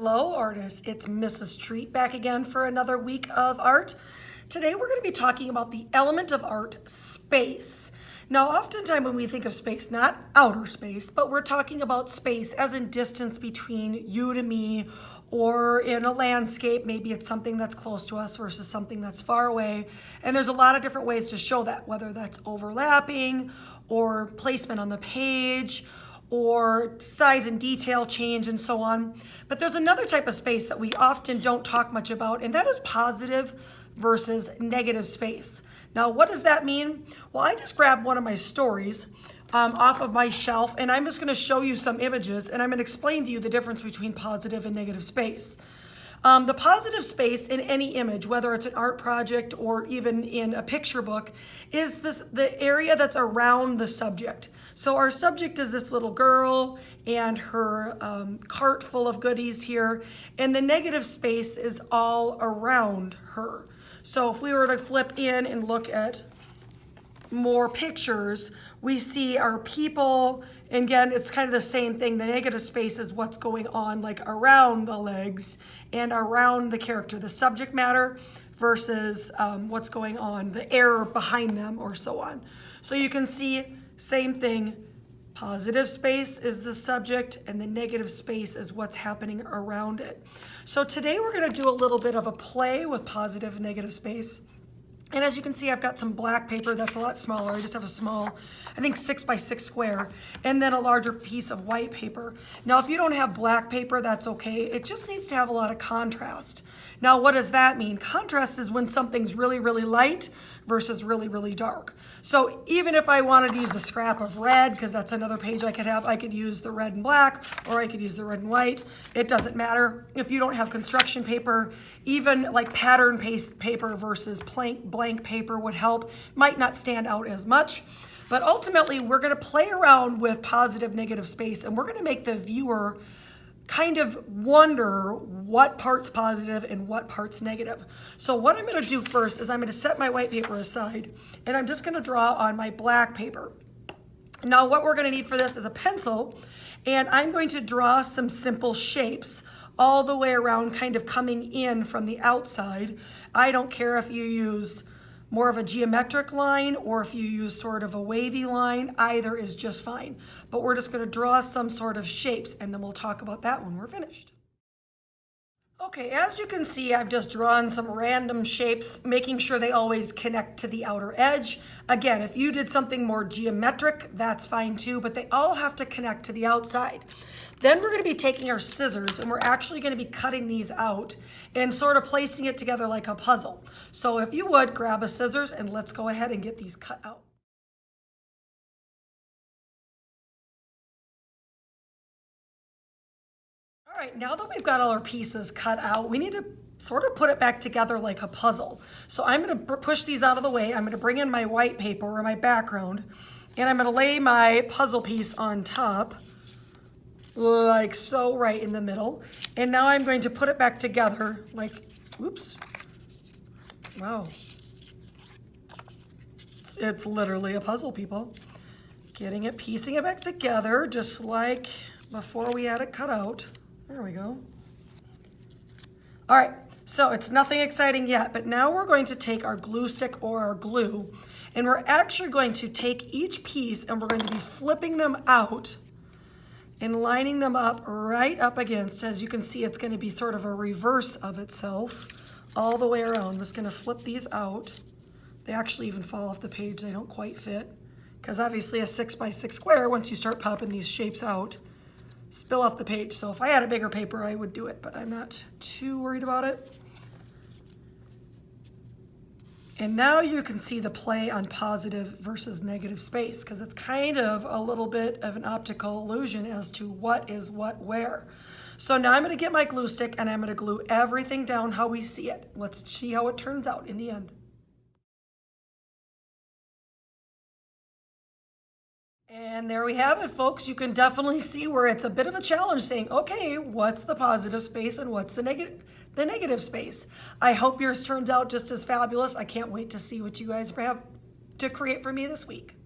Hello artists, it's Mrs. Treat back again for another week of art. Today we're going to be talking about the element of art, space. Now oftentimes when we think of space, not outer space, but we're talking about space as in distance between you to me, or in a landscape, maybe it's something that's close to us versus something that's far away. And there's a lot of different ways to show that, whether that's overlapping or placement on the page, or size and detail change and so on. But there's another type of space that we often don't talk much about, and that is positive versus negative space. Now, what does that mean? Well, I just grabbed one of my stories off of my shelf, and I'm just gonna show you some images, and I'm gonna explain to you the difference between positive and negative space. The positive space in any image, whether it's an art project or even in a picture book, is the area that's around the subject. So our subject is this little girl and her cart full of goodies here, and the negative space is all around her. So if we were to flip in and look at more pictures, we see our people, and again, it's kind of the same thing. The negative space is what's going on like around the legs and around the character, the subject matter versus what's going on, the air behind them or so on. So you can see, same thing, positive space is the subject and the negative space is what's happening around it. So today we're gonna do a little bit of a play with positive and negative space. And as you can see, I've got some black paper that's a lot smaller. I just have a small, I think 6x6 square, and then a larger piece of white paper. Now, if you don't have black paper, that's okay. It just needs to have a lot of contrast. Now, what does that mean? Contrast is when something's really, really light versus really, really dark. So even if I wanted to use a scrap of red, because that's another page I could have, I could use the red and black, or I could use the red and white. It doesn't matter. If you don't have construction paper, even like pattern paper versus blank paper would help. Might not stand out as much. But ultimately, we're going to play around with positive, negative space, and we're going to make the viewer kind of wonder what part's positive and what part's negative. So what I'm going to do first is I'm going to set my white paper aside, and I'm just going to draw on my black paper. Now what we're going to need for this is a pencil, and I'm going to draw some simple shapes all the way around, kind of coming in from the outside. I don't care if you use more of a geometric line or if you use sort of a wavy line, either is just fine. But we're just going to draw some sort of shapes, and then we'll talk about that when we're finished. Okay, as you can see, I've just drawn some random shapes, making sure they always connect to the outer edge. Again, if you did something more geometric, that's fine too, but they all have to connect to the outside. Then we're going to be taking our scissors, and we're actually going to be cutting these out and sort of placing it together like a puzzle. So if you would, grab a scissors and let's go ahead and get these cut out. All right, now that we've got all our pieces cut out, we need to sort of put it back together like a puzzle. So I'm going to push these out of the way. I'm going to bring in my white paper or my background, and I'm going to lay my puzzle piece on top, like so, right in the middle. And now I'm going to put it back together like, whoops, wow. It's literally a puzzle, people. Getting it, piecing it back together, just like before we had it cut out. There we go. All right, so it's nothing exciting yet, but now we're going to take our glue stick or our glue, and we're actually going to take each piece and we're going to be flipping them out and lining them up right up against. As you can see, it's going to be sort of a reverse of itself all the way around. I'm just going to flip these out. They actually even fall off the page. They don't quite fit, because obviously a 6x6 square, once you start popping these shapes out, spill off the page. So if I had a bigger paper, I would do it, but I'm not too worried about it. And now you can see the play on positive versus negative space, because it's kind of a little bit of an optical illusion as to what is what where. So now I'm going to get my glue stick and I'm going to glue everything down how we see it. Let's see how it turns out in the end. And there we have it, folks. You can definitely see where it's a bit of a challenge saying, okay, what's the positive space and what's the negative space? I hope yours turns out just as fabulous. I can't wait to see what you guys have to create for me this week.